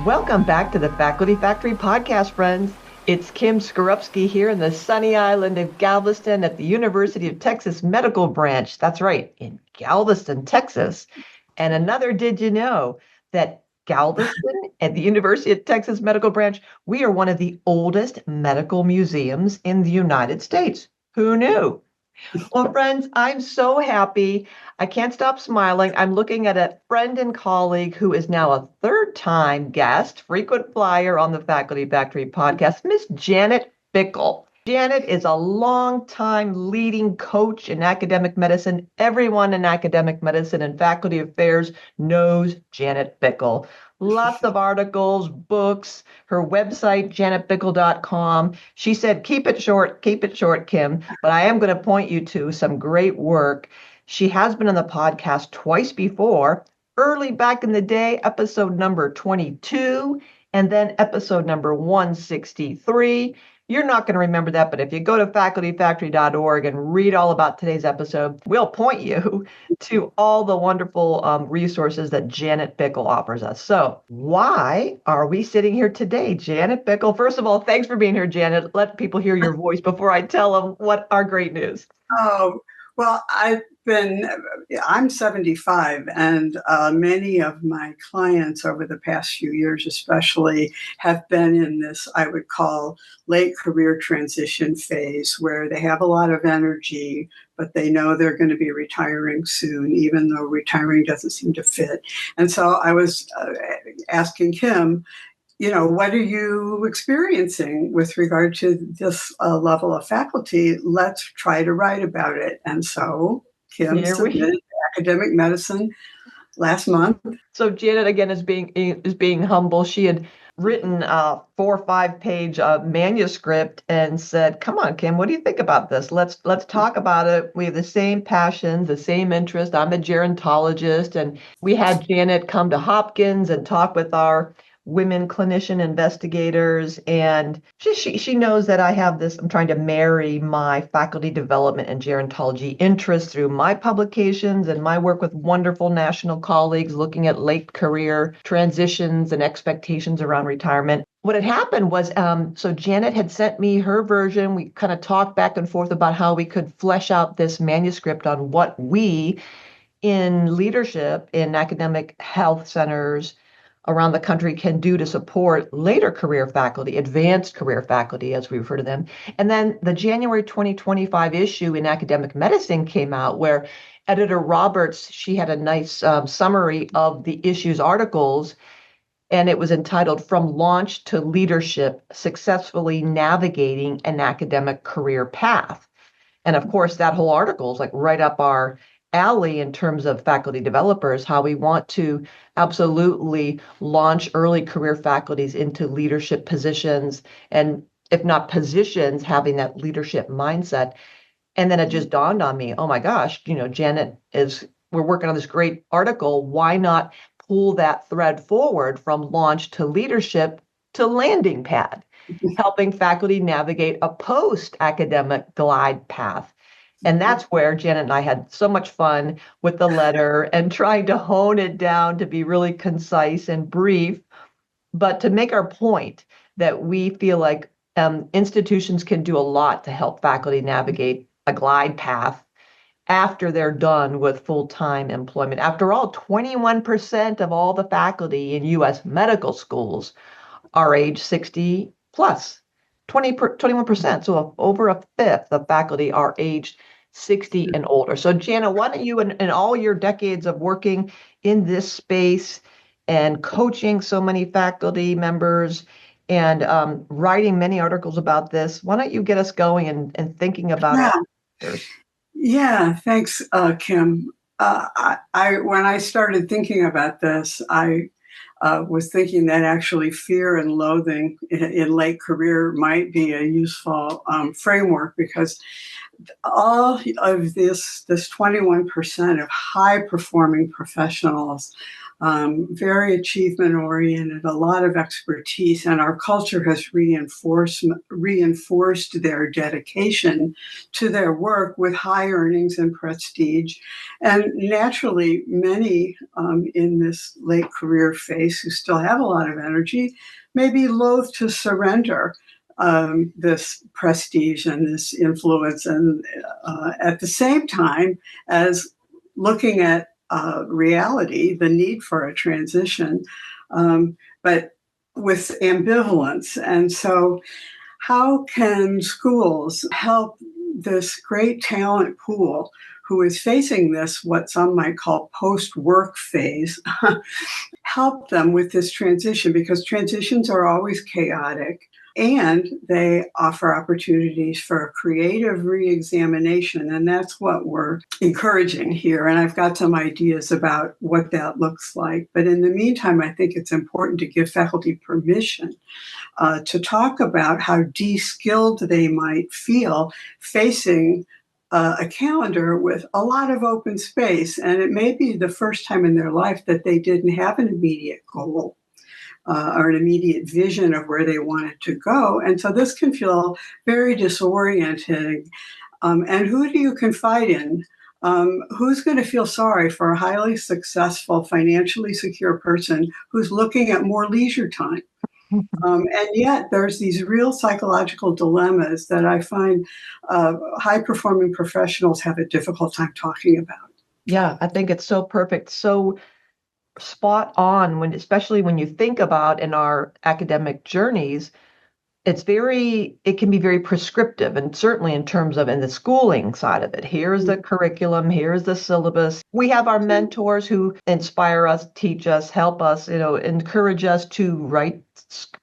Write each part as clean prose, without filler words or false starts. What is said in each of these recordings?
Welcome back to the Faculty Factory podcast, friends. It's Kim Skorupski here in the sunny island of Galveston at the University of Texas Medical Branch. That's right, in Galveston, Texas. And another did you know that Galveston at the University of Texas Medical Branch, we are one of the oldest medical museums in the United States. Who knew? Well, friends, I'm so happy. I can't stop smiling. I'm looking at a friend and colleague who is now a third-time guest, frequent flyer on the Faculty Factory podcast, Miss Janet Bickel. Janet is a long-time leading coach in academic medicine. Everyone in academic medicine and faculty affairs knows Janet Bickel. Lots of articles, books, her website, janetbickel.com. She said, keep it short, Kim, but I am going to point you to some great work. She has been on the podcast twice before, early back in the day, episode number 22, and then episode number 163. You're not going to remember that, but if you go to facultyfactory.org and read all about today's episode, we'll point you to all the wonderful resources that Janet Bickel offers us. So why are we sitting here today, Janet Bickel? First of all, thanks for being here, Janet. Let people hear your voice before I tell them what our great news. Oh, well, I'm 75, and many of my clients over the past few years especially have been in this, I would call, late career transition phase where they have a lot of energy, but they know they're going to be retiring soon, even though retiring doesn't seem to fit. And so I was asking Kim, what are you experiencing with regard to this level of faculty? Let's try to write about it. And so Kim submitted Academic Medicine last month. So Janet, again, is being humble. She had written a 4 or 5 page manuscript and said, come on, Kim, what do you think about this? Let's talk about it. We have the same passion, the same interest. I'm a gerontologist, and we had Janet come to Hopkins and talk with our women clinician investigators, and she knows that I have this, I'm trying to marry my faculty development and gerontology interest through my publications and my work with wonderful national colleagues looking at late career transitions and expectations around retirement. What had happened was, so Janet had sent me her version. We kind of talked back and forth about how we could flesh out this manuscript on what we in leadership in academic health centers around the country can do to support later career faculty, advanced career faculty, as we refer to them. And then the January 2025 issue in Academic Medicine came out where Editor Roberts, she had a nice summary of the issue's articles, and it was entitled From Launch to Leadership, Successfully Navigating an Academic Career Path. And of course, that whole article is like right up our alley in terms of faculty developers, how we want to absolutely launch early career faculties into leadership positions, and if not positions, having that leadership mindset. And then it just dawned on me, oh my gosh, Janet, we're working on this great article. Why not pull that thread forward from launch to leadership to landing pad, helping faculty navigate a post-academic glide path? And that's where Janet and I had so much fun with the letter and trying to hone it down to be really concise and brief, but to make our point that we feel like institutions can do a lot to help faculty navigate a glide path after they're done with full-time employment. After all, 21% of all the faculty in U.S. medical schools are age 60 plus. 21%. So over a fifth of faculty are aged 60 and older. So Jana, why don't you, in all your decades of working in this space and coaching so many faculty members and writing many articles about this, why don't you get us going and thinking about it? Yeah, thanks, Kim. When I started thinking about this, I was thinking that actually fear and loathing in late career might be a useful framework, because all of this 21% of high performing professionals very achievement oriented, a lot of expertise, and our culture has reinforced their dedication to their work with high earnings and prestige. And naturally, many in this late career phase who still have a lot of energy may be loath to surrender this prestige and this influence, and at the same time as looking at reality, the need for a transition, but with ambivalence. And so, how can schools help this great talent pool who is facing this, what some might call post-work phase, help them with this transition? Because transitions are always chaotic, and they offer opportunities for creative re-examination. And that's what we're encouraging here. And I've got some ideas about what that looks like. But in the meantime, I think it's important to give faculty permission to talk about how de-skilled they might feel facing a calendar with a lot of open space. And it may be the first time in their life that they didn't have an immediate goal or an immediate vision of where they wanted to go. And so this can feel very disorienting. And who do you confide in? Who's going to feel sorry for a highly successful, financially secure person who's looking at more leisure time? And yet there's these real psychological dilemmas that I find high-performing professionals have a difficult time talking about. Yeah, I think it's so perfect. So spot on, especially when you think about in our academic journeys, it can be very prescriptive, and certainly in terms of in the schooling side of it. Here's the curriculum, here's the syllabus. We have our mentors who inspire us, teach us, help us, encourage us to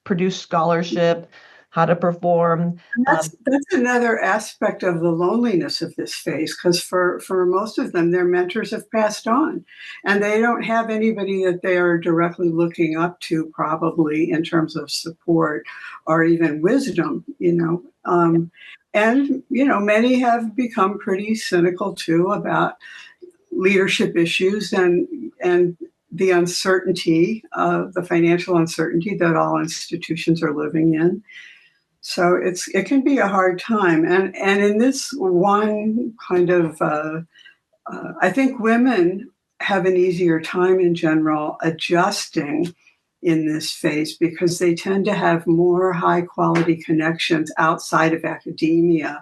produce scholarship, how to perform. That's another aspect of the loneliness of this phase, because for most of them, their mentors have passed on, and they don't have anybody that they are directly looking up to, probably in terms of support or even wisdom, and many have become pretty cynical too about leadership issues and the uncertainty, the financial uncertainty that all institutions are living in. So it can be a hard time. And in this one kind of, I think women have an easier time in general adjusting in this phase because they tend to have more high quality connections outside of academia.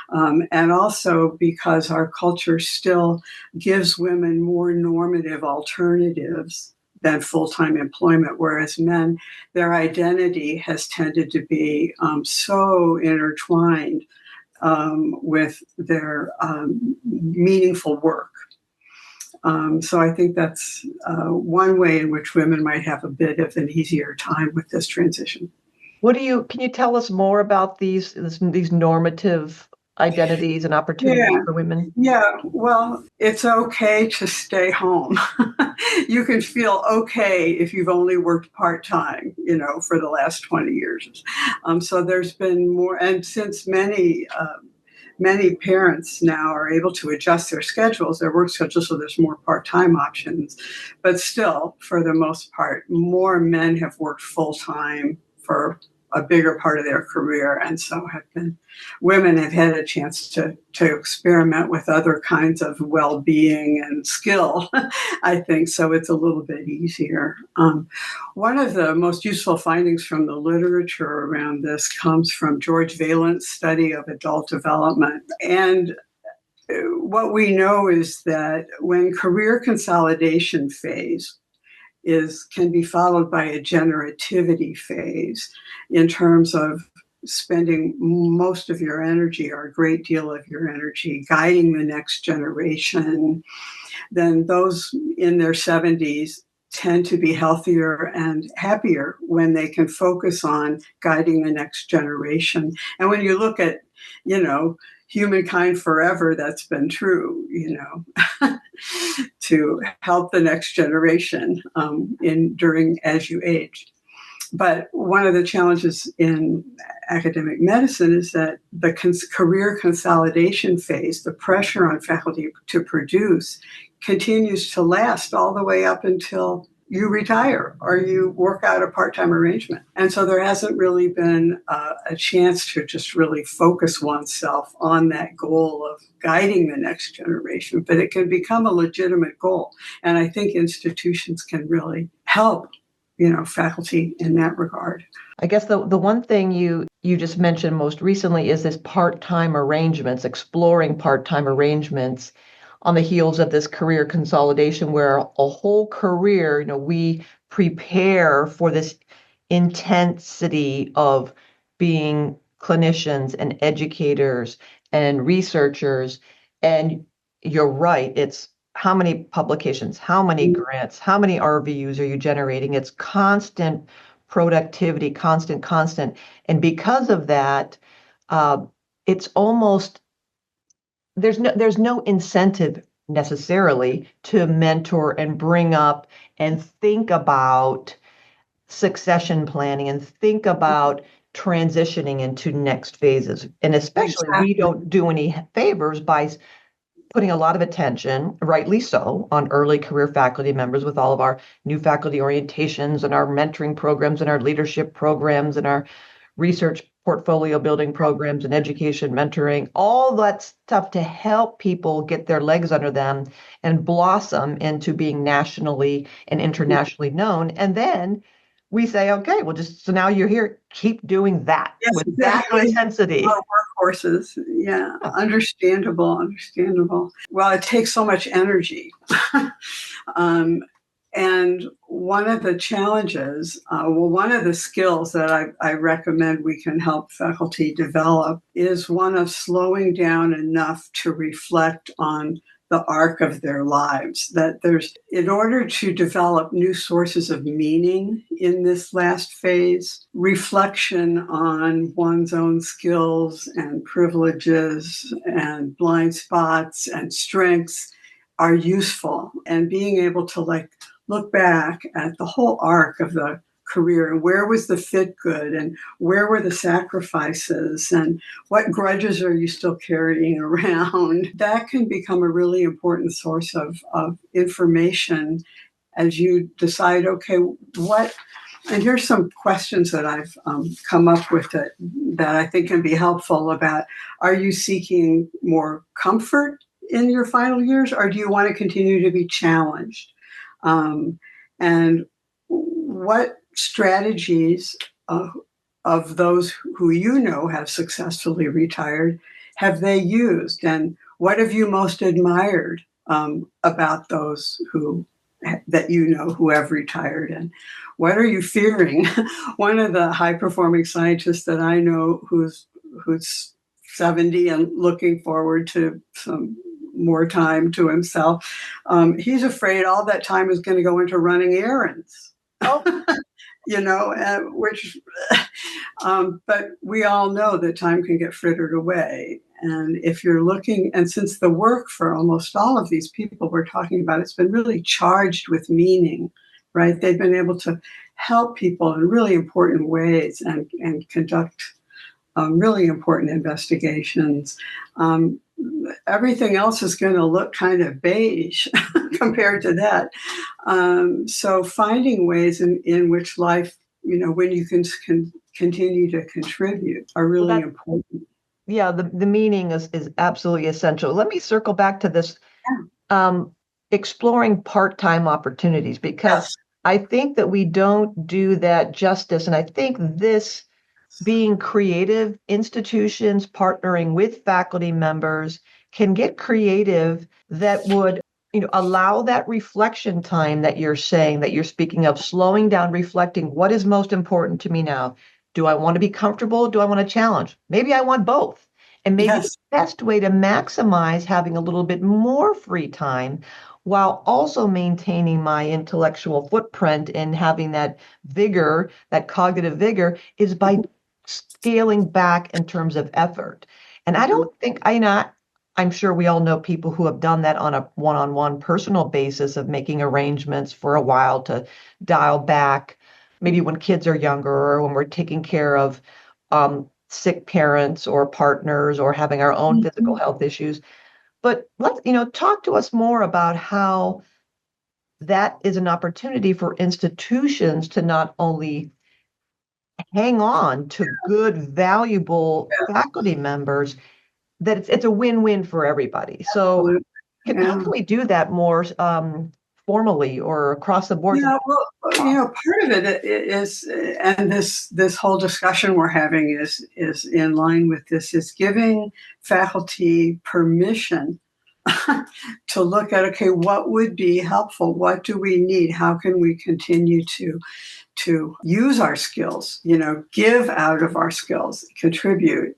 And also because our culture still gives women more normative alternatives than full-time employment, whereas men, their identity has tended to be so intertwined with their meaningful work. So I think that's one way in which women might have a bit of an easier time with this transition. Can you tell us more about these normative identities and opportunities for women? Yeah, well, it's okay to stay home. You can feel okay if you've only worked part-time, for the last 20 years. So there's been more, and since many parents now are able to adjust their work schedules, so there's more part-time options. But still, for the most part, more men have worked full-time for a bigger part of their career, and so women have had a chance to experiment with other kinds of well-being and skill, I think, so it's a little bit easier. One of the most useful findings from the literature around this comes from George Valent's study of adult development. And what we know is that when career consolidation phase can be followed by a generativity phase in terms of spending most of your energy or a great deal of your energy guiding the next generation, then those in their 70s tend to be healthier and happier when they can focus on guiding the next generation. And when you look at, humankind forever, that's been true, to help the next generation as you age. But one of the challenges in academic medicine is that the career consolidation phase, the pressure on faculty to produce, continues to last all the way up until you retire or you work out a part-time arrangement. And so there hasn't really been a chance to just really focus oneself on that goal of guiding the next generation, but it can become a legitimate goal. And I think institutions can really help, faculty in that regard. I guess the one thing you just mentioned most recently is this part-time arrangements, exploring part-time arrangements on the heels of this career consolidation, where a whole career, we prepare for this intensity of being clinicians and educators and researchers. And you're right, it's how many publications, how many grants, how many RVUs are you generating? It's constant productivity, constant. And because of that, it's almost there's no incentive necessarily to mentor and bring up and think about succession planning and think about transitioning into next phases. And especially we don't do any favors by putting a lot of attention, rightly so, on early career faculty members with all of our new faculty orientations and our mentoring programs and our leadership programs and our research portfolio building programs and education mentoring, all that stuff to help people get their legs under them and blossom into being nationally and internationally known. And then we say, okay, well, so now you're here, keep doing that with exactly. That intensity. Workhorses. Yeah, understandable. Well, it takes so much energy. And one of the challenges, one of the skills that I recommend we can help faculty develop is one of slowing down enough to reflect on the arc of their lives. That in order to develop new sources of meaning in this last phase, reflection on one's own skills and privileges and blind spots and strengths are useful. And being able to look back at the whole arc of the career and where was the fit good and where were the sacrifices and what grudges are you still carrying around, that can become a really important source of information as you decide, okay, and here's some questions that I've come up with that I think can be helpful about, are you seeking more comfort in your final years, or do you want to continue to be challenged? And what strategies of those who have successfully retired have they used? And what have you most admired about those who have retired? And what are you fearing? One of the high-performing scientists that I know who's 70 and looking forward to some more time to himself, he's afraid all that time is going to go into running errands. Oh. But we all know that time can get frittered away. And if you're looking, and since the work for almost all of these people we're talking about, it's been really charged with meaning, right? They've been able to help people in really important ways and conduct really important investigations. Everything else is going to look kind of beige compared to that. So finding ways in which life, when you can continue to contribute, are really important. Yeah, the meaning is absolutely essential. Let me circle back to this exploring part-time opportunities, because I think that we don't do that justice. And I think this being creative, institutions partnering with faculty members can get creative that would allow that reflection time that you're speaking of, slowing down, reflecting, what is most important to me now? Do I want to be comfortable? Do I want to challenge? Maybe I want both. And maybe the best way to maximize having a little bit more free time while also maintaining my intellectual footprint and having that vigor, that cognitive vigor, is by scaling back in terms of effort. And I don't think, I'm sure we all know people who have done that on a one-on-one personal basis of making arrangements for a while to dial back, maybe when kids are younger or when we're taking care of sick parents or partners or having our own physical health issues. But let's, talk to us more about how that is an opportunity for institutions to not only hang on to good, valuable faculty members, that it's a win-win for everybody. So Absolutely. how Yeah. can we do that more formally or across the board? Yeah, well, part of it is, and this whole discussion we're having is in line with this, is giving faculty permission to look at, okay, what would be helpful? What do we need? How can we continue to use our skills? Give out of our skills, contribute,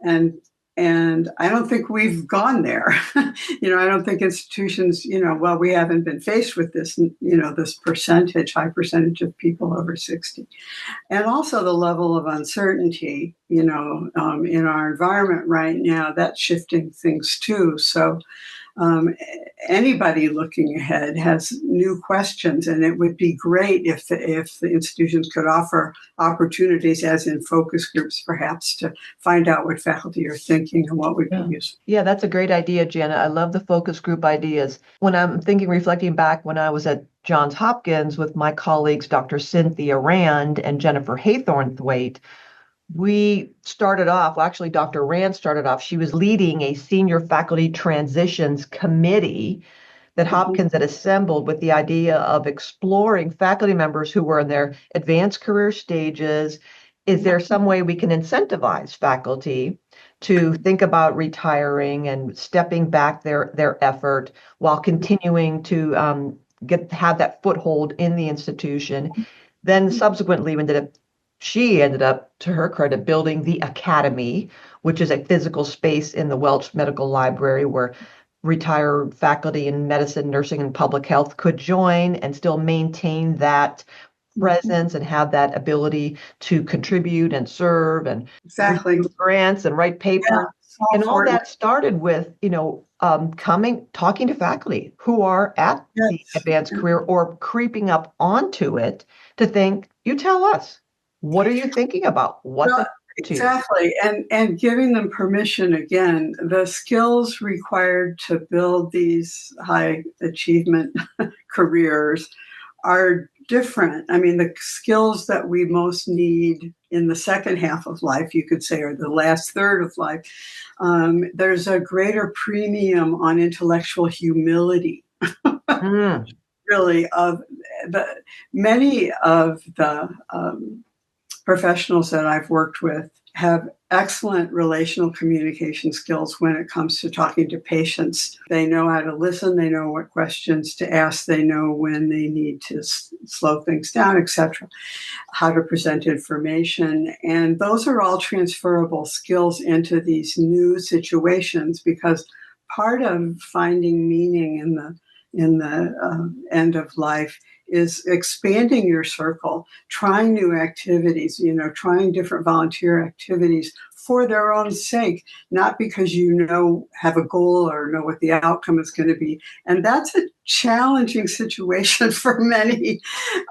and and I don't think we've gone there. I don't think institutions, well, we haven't been faced with this, this high percentage of people over 60. And also the level of uncertainty, in our environment right now, that's shifting things too. So um, anybody looking ahead has new questions, and it would be great if the institutions could offer opportunities, as in focus groups, perhaps, to find out what faculty are thinking and what would be useful. Yeah, that's a great idea, Janet. I love the focus group ideas. When I'm reflecting back when I was at Johns Hopkins with my colleagues, Dr. Cynthia Rand and Jennifer Haythornthwaite, we started off, well, actually, Dr. Rand started off, she was leading a senior faculty transitions committee that Hopkins had assembled with the idea of exploring faculty members who were in their advanced career stages. Is there some way we can incentivize faculty to think about retiring and stepping back their effort while continuing to have that foothold in the institution? Then subsequently, she ended up, to her credit, building the Academy, which is a physical space in the Welch Medical Library where retired faculty in medicine, nursing, and public health could join and still maintain that presence and have that ability to contribute and serve and Exactly. receive grants and write papers. Yeah, so And all important. that started with, talking to faculty who are at the Yes. advanced career or creeping up onto it to think, you tell us, what are you thinking about? What's Well, important to you? exactly. And giving them permission, again, the skills required to build these high achievement careers are different. I mean, the skills that we most need in the second half of life, you could say, or the last third of life, there's a greater premium on intellectual humility. Mm. Really, many of the professionals that I've worked with have excellent relational communication skills when it comes to talking to patients. They know how to listen, they know what questions to ask, they know when they need to slow things down, etc., how to present information. And those are all transferable skills into these new situations, because part of finding meaning in the end of life is expanding your circle, trying new activities, trying different volunteer activities for their own sake, not because have a goal or know what the outcome is going to be. And that's a challenging situation for many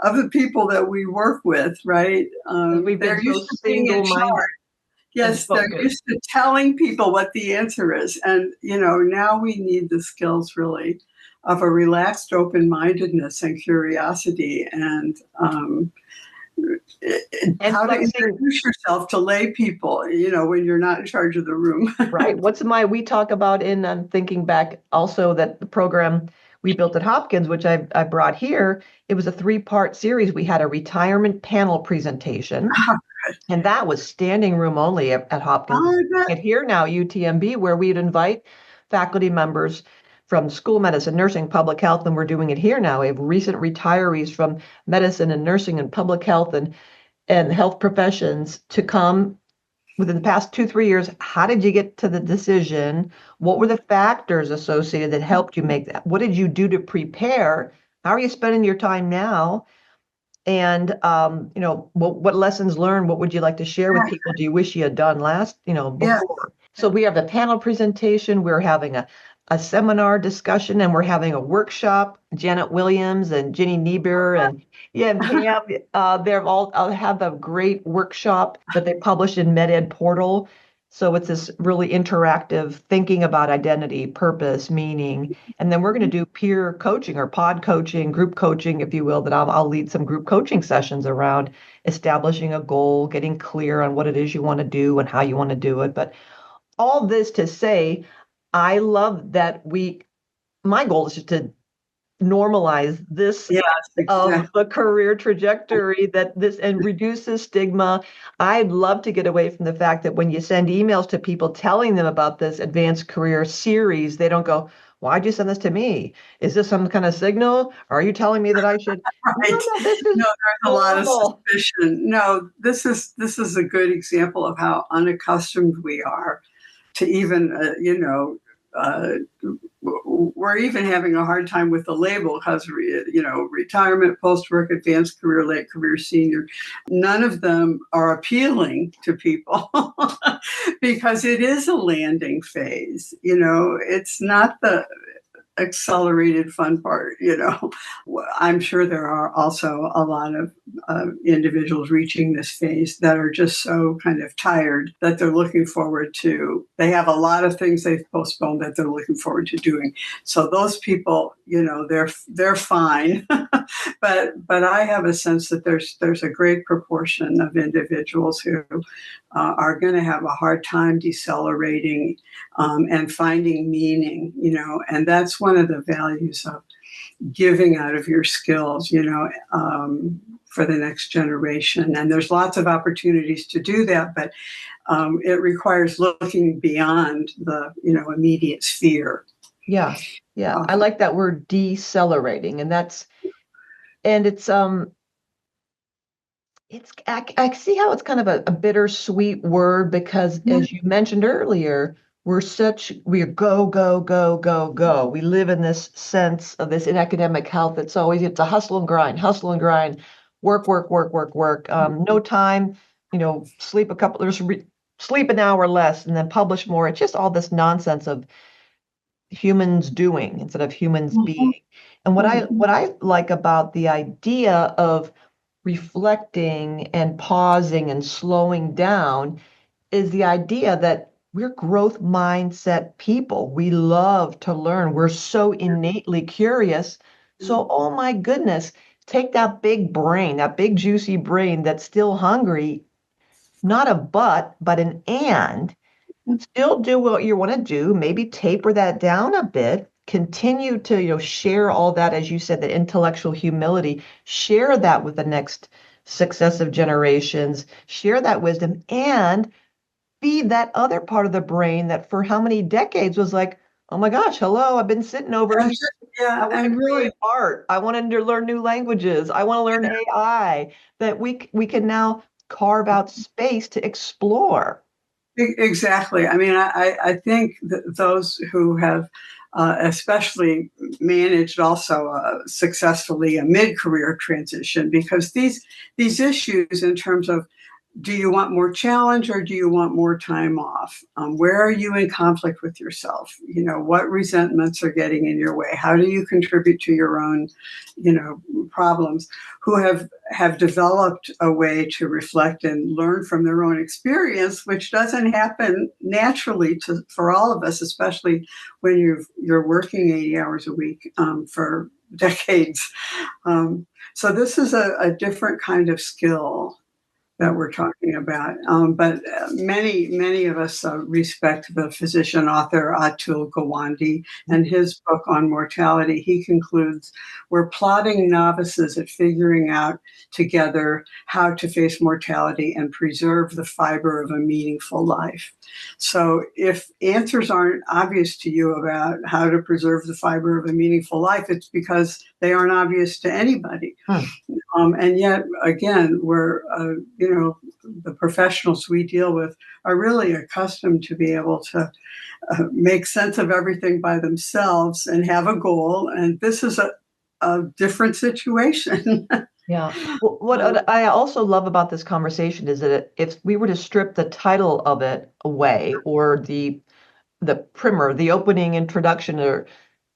of the people that we work with, right? They're used to being in charge. Yes, they're used to telling people what the answer is. And, now we need the skills really of a relaxed open-mindedness and curiosity, and how to introduce yourself to lay people, when you're not in charge of the room. Right. We talk about in thinking back also that the program we built at Hopkins, which I brought here, it was a 3-part series. We had a retirement panel presentation, and that was standing room only at Hopkins. And here now, UTMB, where we'd invite faculty members from school medicine, nursing, public health, and we're doing it here now. We have recent retirees from medicine and nursing and public health and health professions to come within the past 2-3 years. How did you get to the decision? What were the factors associated that helped you make that? What did you do to prepare? How are you spending your time now? And what lessons learned? What would you like to share with people? Do you wish you had done before? Yeah. So we have the panel presentation. We're having a seminar discussion, and we're having a workshop. Janet Williams and Ginny Niebuhr and Pam, they're all have a great workshop that they published in MedEd Portal. So it's this really interactive thinking about identity, purpose, meaning. And then we're going to do peer coaching or pod coaching, group coaching, if you will, that I'll lead some group coaching sessions around establishing a goal, getting clear on what it is you want to do and how you want to do it. But all this to say, I love that my goal is just to normalize this Yes, of exactly. the career trajectory that this and reduces stigma. I'd love to get away from the fact that when you send emails to people telling them about this advanced career series, they don't go, why'd you send this to me? Is this some kind of signal? Are you telling me that I should? No, Right. no, this is No, there's a lot of normal. suspicion. No, this is a good example of how unaccustomed we are to even, uh, we're even having a hard time with the label because, retirement, post-work, advanced career, late career, senior, none of them are appealing to people because it is a landing phase. It's not the accelerated fun part. I'm sure there are also a lot of individuals reaching this phase that are just so kind of tired that they're looking forward to. They have a lot of things they've postponed that they're looking forward to doing. So those people, they're fine. but I have a sense that there's a great proportion of individuals who are going to have a hard time decelerating and finding meaning, and that's one of the values of giving out of your skills, for the next generation. And there's lots of opportunities to do that, but it requires looking beyond the, immediate sphere. Yeah, yeah. I like that word decelerating, and I see how it's kind of a bittersweet word because, as you mentioned earlier, we're go, go, go, go, go. We live in this sense of this in academic health. It's a hustle and grind, work, work, work, work, work. No time, sleep an hour less and then publish more. It's just all this nonsense of humans doing instead of humans being. And what I like about the idea of reflecting and pausing and slowing down is the idea that we're growth mindset people. We love to learn. We're so innately curious. So, oh my goodness, take that big brain, that big juicy brain that's still hungry, not a but an and. Still do what you want to do, maybe taper that down a bit, continue to, share all that, as you said, the intellectual humility, share that with the next successive generations, share that wisdom, and feed that other part of the brain that for how many decades was like, oh my gosh, hello, I've been sitting over here. I Yeah, want to and really, create art. I want to learn new languages. I want to learn AI. That we can now carve out space to explore. exactly. I mean, I think that those who have especially managed also successfully a mid-career transition, because these issues in terms of, do you want more challenge or do you want more time off? Where are you in conflict with yourself? What resentments are getting in your way? How do you contribute to your own, problems? Who have developed a way to reflect and learn from their own experience, which doesn't happen naturally for all of us, especially when you're working 80 hours a week for decades. So this is a different kind of skill that we're talking about. But many of us respect the physician author Atul Gawande and his book on mortality. He concludes, we're plotting novices at figuring out together how to face mortality and preserve the fiber of a meaningful life. So if answers aren't obvious to you about how to preserve the fiber of a meaningful life, it's because they aren't obvious to anybody. And yet, again, the professionals we deal with are really accustomed to be able to make sense of everything by themselves and have a goal. And this is a different situation. Yeah. Well, what I also love about this conversation is that if we were to strip the title of it away or the primer, the opening introduction, or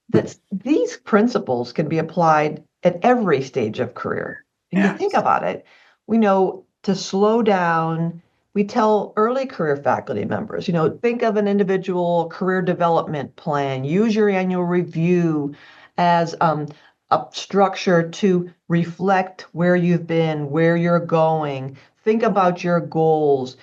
that these principles can be applied at every stage of career. And you Yeah. think about it, we know to slow down, we tell early career faculty members, think of an individual career development plan, use your annual review as a structure to reflect where you've been, where you're going, think about your goals,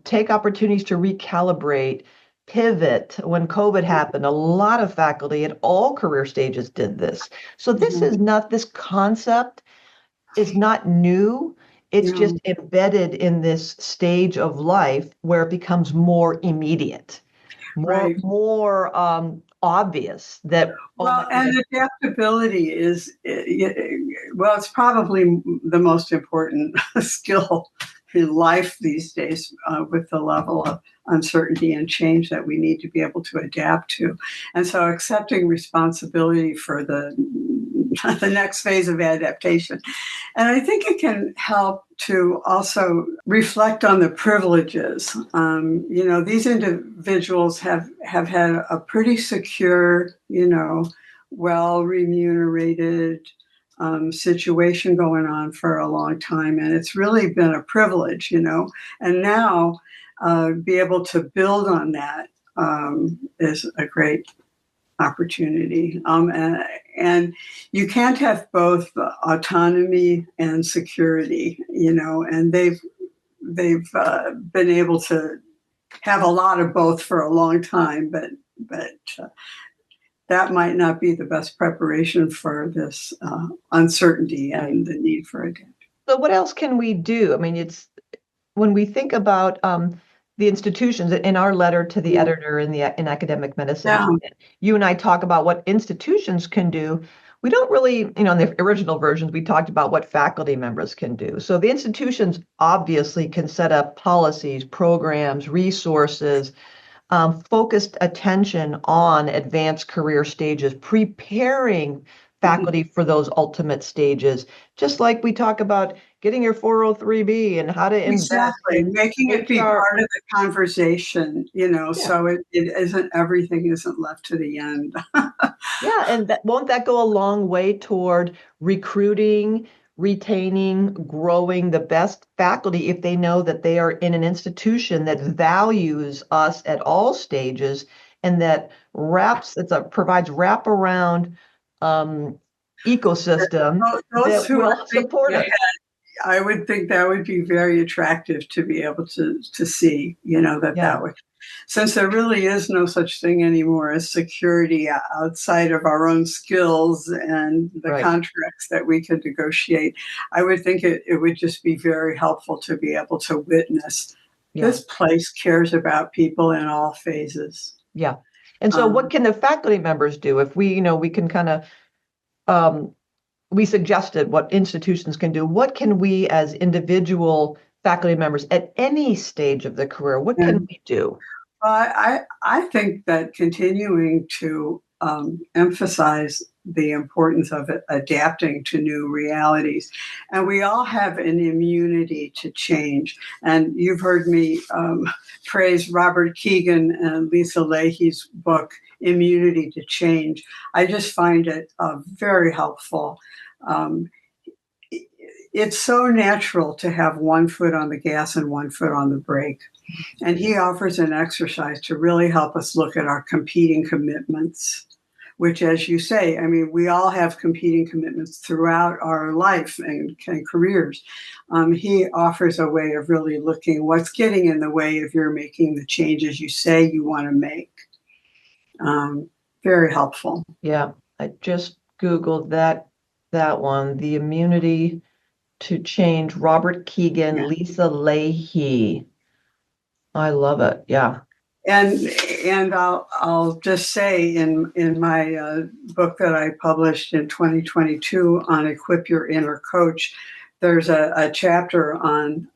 take opportunities to recalibrate, pivot. When COVID happened, a lot of faculty at all career stages did this. So this concept is not new. It's Yeah, just embedded in this stage of life where it becomes more immediate, right. more obvious that, oh my Well, and goodness. adaptability is, well, it's probably the most important skill in life these days, with the level of uncertainty and change that we need to be able to adapt to. And so accepting responsibility for the next phase of adaptation. And I think it can help to also reflect on the privileges. These individuals have had a pretty secure, well remunerated situation going on for a long time. And it's really been a privilege, and now be able to build on that is a great opportunity. And you can't have both autonomy and security, and they've been able to have a lot of both for a long time, but that might not be the best preparation for this uncertainty and the need for it. So what else can we do? I mean, it's when we think about the institutions in our letter to the editor in academic medicine, Yeah. you and I talk about what institutions can do. We don't really, in the original versions, we talked about what faculty members can do. So the institutions obviously can set up policies, programs, resources, focused attention on advanced career stages, preparing faculty for those ultimate stages, just like we talk about getting your 403B and how to invest Exactly, in making it be HR. part of the conversation, so it isn't, everything isn't left to the end. Yeah, and won't that go a long way toward recruiting, retaining, growing the best faculty if they know that they are in an institution that values us at all stages and that provides wraparound um, ecosystem Those that who are will thinking support ahead, us. I would think that would be very attractive to be able to see, Yeah, that way. Since there really is no such thing anymore as security outside of our own skills and the right. contracts that we could negotiate, I would think it would just be very helpful to be able to witness Yeah, this place cares about people in all phases. yeah. And so what Um, can the faculty members do if we can kind of um, we suggested what institutions can do. What can we as individual faculty members at any stage of the career, what can and we do? I think that continuing to emphasize the importance of adapting to new realities. And we all have an immunity to change. And you've heard me praise Robert Keegan and Lisa Leahy's book, Immunity to Change. I just find it very helpful. Um, it's so natural to have one foot on the gas and one foot on the brake. And he offers an exercise to really help us look at our competing commitments, which, as you say, I mean, we all have competing commitments throughout our life and careers. He offers a way of really looking what's getting in the way of your making the changes you say you want to make. Very helpful. Yeah, I just Googled that one, the immunity to change, Robert Keegan, Yeah. Lisa Leahy. I love it. Yeah. And I'll just say in my book that I published in 2022 on Equip Your Inner Coach, there's a chapter on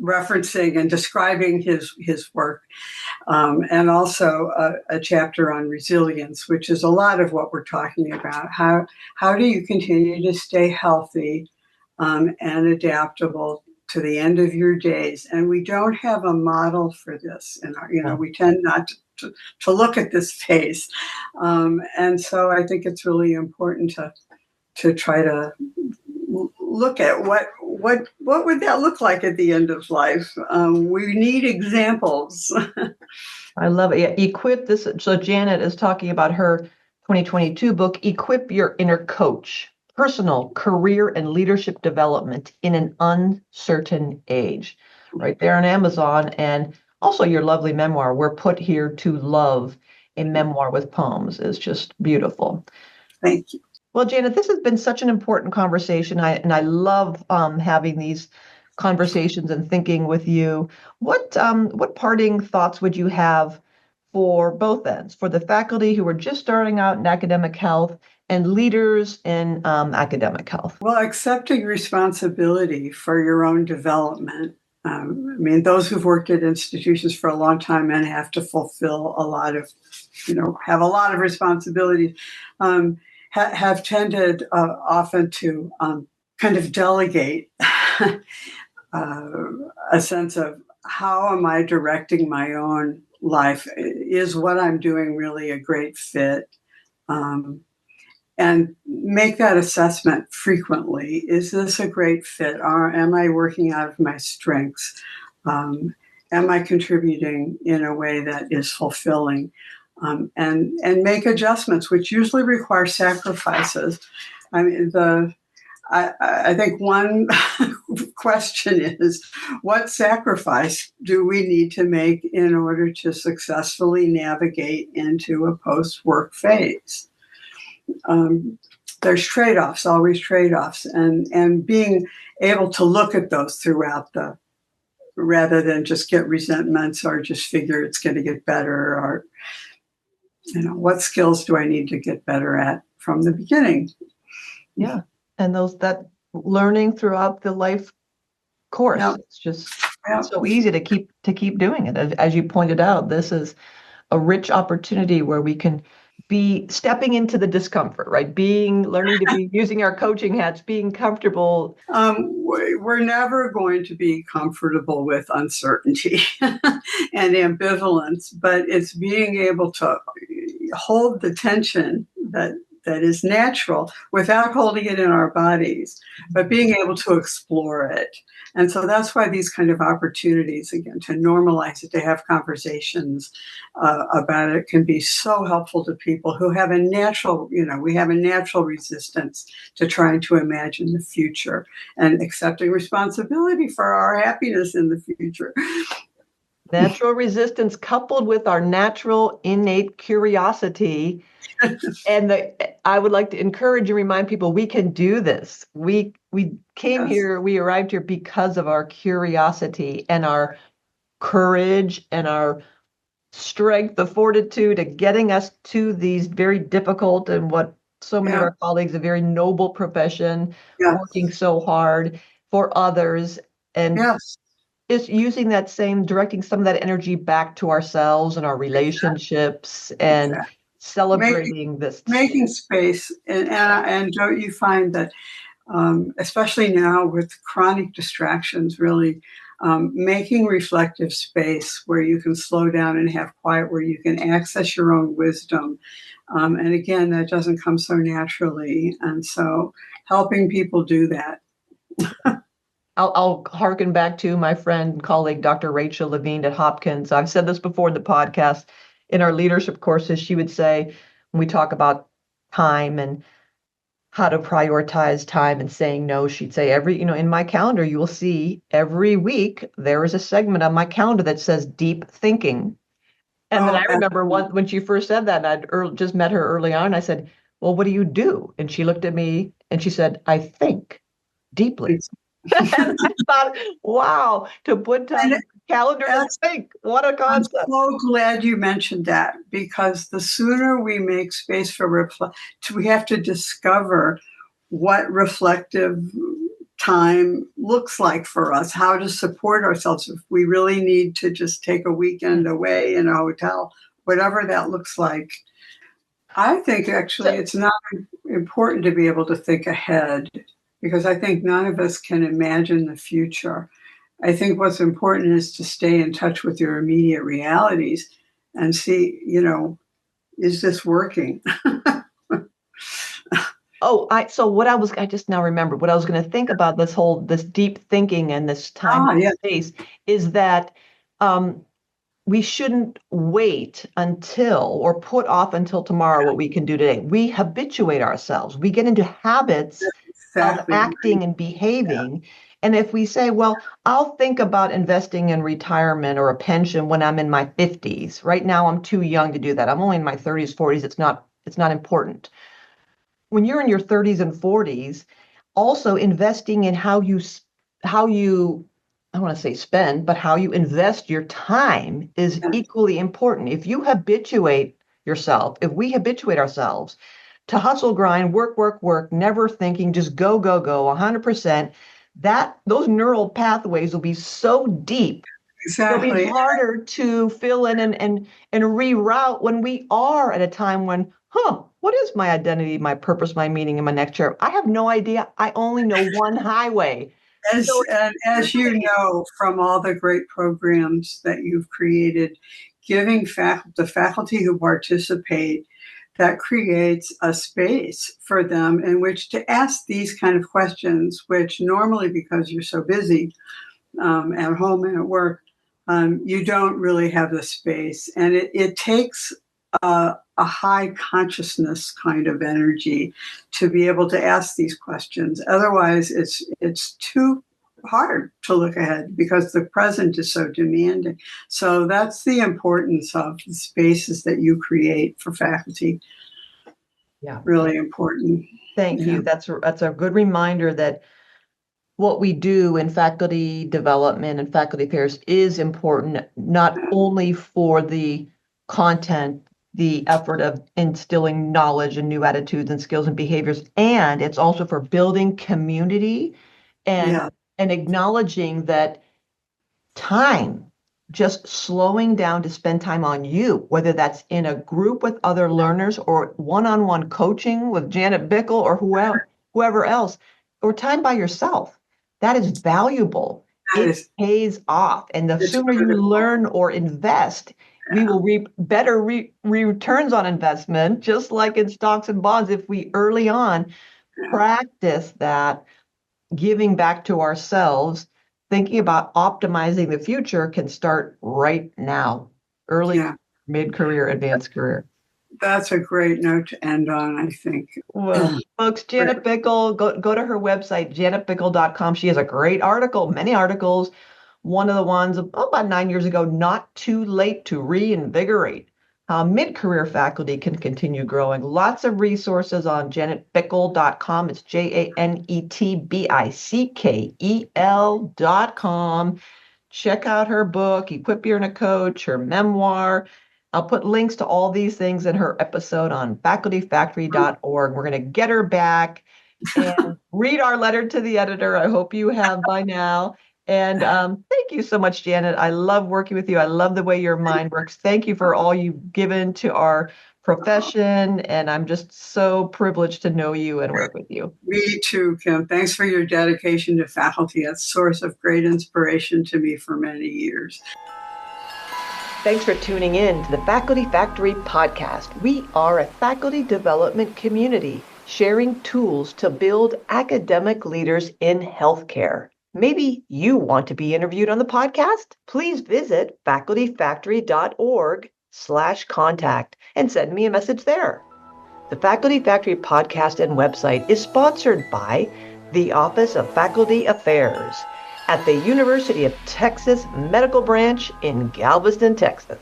referencing and describing his work, and also a chapter on resilience, which is a lot of what we're talking about. How do you continue to stay healthy and adaptable to the end of your days? And we don't have a model for this. And we tend not to look at this phase. And so I think it's really important to try to look at what would that look like at the end of life? We need examples. I love it. Yeah, equip this. So Janet is talking about her 2022 book, Equip Your Inner Coach, Personal, Career, and Leadership Development in an Uncertain Age, right there on Amazon. And also your lovely memoir, We're Put Here to Love, a memoir with poems, is just beautiful. Thank you. Well, Janet, this has been such an important conversation. I love having these conversations and thinking with you. What parting thoughts would you have for both ends, for the faculty who are just starting out in academic health and leaders in academic health? Well, accepting responsibility for your own development. I mean, those who've worked at institutions for a long time and have to fulfill a lot of, have a lot of responsibilities, have tended often to kind of delegate a sense of how am I directing my own life? Is what I'm doing really a great fit? And make that assessment frequently. Is this a great fit? Or am I working out of my strengths? Am I contributing in a way that is fulfilling? And make adjustments, which usually require sacrifices. I mean, I think one question is, what sacrifice do we need to make in order to successfully navigate into a post-work phase? There's trade-offs, always trade-offs, and being able to look at those throughout rather than just get resentments or just figure it's going to get better, or what skills do I need to get better at from the beginning? Yeah, and that learning throughout the life course. Yeah. It's just so easy to keep doing it. As you pointed out, this is a rich opportunity where we can be stepping into the discomfort, right? Learning to be using our coaching hats, being comfortable. We're never going to be comfortable with uncertainty and ambivalence, but it's being able to hold the tension that is natural without holding it in our bodies, but being able to explore it. And so that's why these kind of opportunities, again, to normalize it, to have conversations about it, can be so helpful to people who have a natural, we have a natural resistance to trying to imagine the future and accepting responsibility for our happiness in the future. Natural resistance coupled with our natural innate curiosity. And I would like to encourage and remind people we can do this. We came here, we arrived here because of our curiosity and our courage and our strength, the fortitude of getting us to these very difficult and what so many of our colleagues, a very noble profession, working so hard for others. And is using that directing some of that energy back to ourselves and our relationships and celebrating making space. And don't you find that, especially now with chronic distractions, really making reflective space where you can slow down and have quiet, where you can access your own wisdom. And again, that doesn't come so naturally. And so helping people do that. I'll harken back to my friend and colleague, Dr. Rachel Levine at Hopkins. I've said this before in the podcast. In our leadership courses, she would say, when we talk about time and how to prioritize time and saying no, she'd say in my calendar, you will see every week, there is a segment on my calendar that says deep thinking. And then I remember when she first said that, and I'd just met her early on, I said, well, what do you do? And she looked at me and she said, I think deeply. And I thought, wow, to put time on the calendar to think, what a concept. I'm so glad you mentioned that, because the sooner we make space for we have to discover what reflective time looks like for us, how to support ourselves if we really need to just take a weekend away in a hotel, whatever that looks like. I think actually it's not important to be able to think ahead, because I think none of us can imagine the future. I think what's important is to stay in touch with your immediate realities and see, is this working? So I just now remembered what I was going to think about this deep thinking and this time and Yeah. space is that um, we shouldn't wait until or put off until tomorrow what we can do today. We habituate ourselves. We get into habits of Exactly. acting and behaving. And if we say, well, I'll think about investing in retirement or a pension when I'm in my 50s. Right now I'm too young to do that. I'm only in my 30s, 40s. It's not important. When you're in your 30s and 40s, also investing in how you I want to say spend, but how you invest your time is Yeah. equally important. If we habituate ourselves to hustle, grind, work, work, work, never thinking, just go, go, go, 100%, those neural pathways will be so deep. They'll be Exactly. harder to fill in and reroute when we are at a time when, what is my identity, my purpose, my meaning, and my next year? I have no idea. I only know one highway. So As you know from all the great programs that you've created, giving the faculty who participate, that creates a space for them in which to ask these kind of questions, which normally, because you're so busy at home and at work, you don't really have the space. And it takes a high consciousness kind of energy to be able to ask these questions. Otherwise, it's too hard to look ahead because the present is so demanding. So that's the importance of the spaces that you create for faculty. yeah, Really important. thank Yeah. you. That's a good reminder that what we do in faculty development and faculty affairs is important, not only for the content, the effort of instilling knowledge and new attitudes and skills and behaviors, and it's also for building community and Yeah. and acknowledging that time, just slowing down to spend time on you, whether that's in a group with other learners or one-on-one coaching with Janet Bickel or whoever else, or time by yourself. That is valuable. That It is, pays off. And the it's sooner you critical. learn or invest, we Yeah. will reap better returns on investment, just like in stocks and bonds. If we early on Yeah. practice that giving back to ourselves, thinking about optimizing the future can start right now, early, Yeah. mid-career, advanced career. That's a great note to end on, I think. Well, folks, Janet Bickel, go to her website, janetbickel.com. She has a great article, many articles. One of the ones about 9 years ago, Not Too Late to Reinvigorate. How mid-career faculty can continue growing. Lots of resources on janetbickel.com. It's janetbickel.com. Check out her book, Equip Your Inner Coach, her memoir. I'll put links to all these things in her episode on facultyfactory.org. We're going to get her back and read our letter to the editor. I hope you have by now. And thank you so much, Janet. I love working with you. I love the way your mind works. Thank you for all you've given to our profession. And I'm just so privileged to know you and work with you. Me too, Kim. Thanks for your dedication to faculty. It's a source of great inspiration to me for many years. Thanks for tuning in to the Faculty Factory podcast. We are a faculty development community sharing tools to build academic leaders in healthcare. Maybe you want to be interviewed on the podcast? Please visit facultyfactory.org/contact and send me a message there. The Faculty Factory podcast and website is sponsored by the Office of Faculty Affairs at the University of Texas Medical Branch in Galveston, Texas.